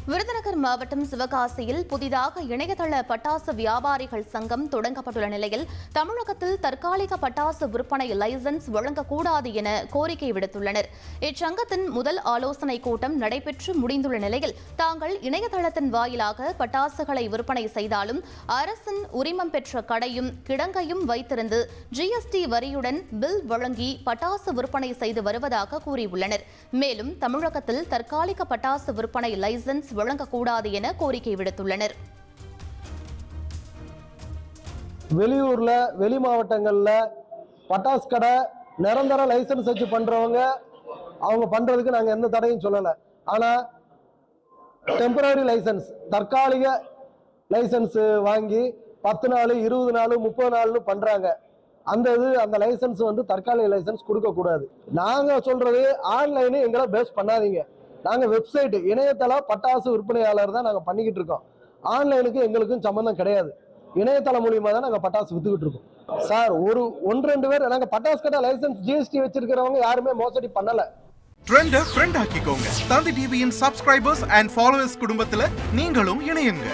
விருதுநகர் மாவட்டம் சிவகாசியில் புதிதாக இணையதள பட்டாசு வியாபாரிகள் சங்கம் தொடங்கப்பட்டுள்ள நிலையில் தமிழகத்தில் தற்காலிக பட்டாசு விற்பனை லைசன்ஸ் வழங்கக்கூடாது என கோரிக்கை விடுத்துள்ளனர். இச்சங்கத்தின் முதல் ஆலோசனைக் கூட்டம் நடைபெற்று முடிந்துள்ள நிலையில் தாங்கள் இணையதளத்தின் வாயிலாக பட்டாசுகளை விற்பனை செய்தாலும் அரசின் உரிமம் பெற்ற கடையும் கிடங்கையும் வைத்திருந்து GST வரியுடன் பில் வழங்கி பட்டாசு விற்பனை செய்து வருவதாக கூறியுள்ளனர். மேலும் தமிழகத்தில் தற்காலிக பட்டாசு விற்பனை லைசன்ஸ் வழங்கக்கூடாது என கோரிக்கை விடுத்துள்ளனர். வெளியூர்ல வெளி மாவட்டங்கள்ல பட்டாசு கடை நிரந்தர லைசன்ஸ் வச்சு பண்றவங்க அவங்க பண்றதுக்கு நாங்க எந்த தடையும் சொல்லல. ஆனா டெம்பரரி லைசன்ஸ் தற்காலிக லைசன்ஸ் வாங்கி 10 நாள் 20 நாள் 30 நாள்னு பண்றாங்க. அந்த லைசன்ஸ் தற்காலிக லைசன்ஸ் கொடுக்க கூடாது. நாங்க சொல்றது ஆன்லைன் எங்களை பேஸ் பண்ணாதீங்க. நாங்க வெப்சைட் இணையதள பட்டாசு விற்பனையாளர் தான் நாங்க பண்ணிக்கிட்டு இருக்கோம். ஆன்லைனுக்கு எங்களுக்கும் சம்பந்தம் கிடையாது. இணையதளம் மூலியமா தான் நாங்க பட்டாசு வித்துக்கிட்டு இருக்கோம். சார் 1-2 பேர் நாங்க பட்டாசு கடை லைசன்ஸ் GST வச்சிருக்கிறவங்க யாருமே மோசடி பண்ணல. ட்ரெண்ட ஃப்ரெண்ட் ஆக்கிக்கோங்க. தந்தி டிவியின் சப்ஸ்கிரைபர்ஸ் அண்ட் ஃபாலோவர்ஸ் குடும்பத்துல நீங்களும் இணையுங்க.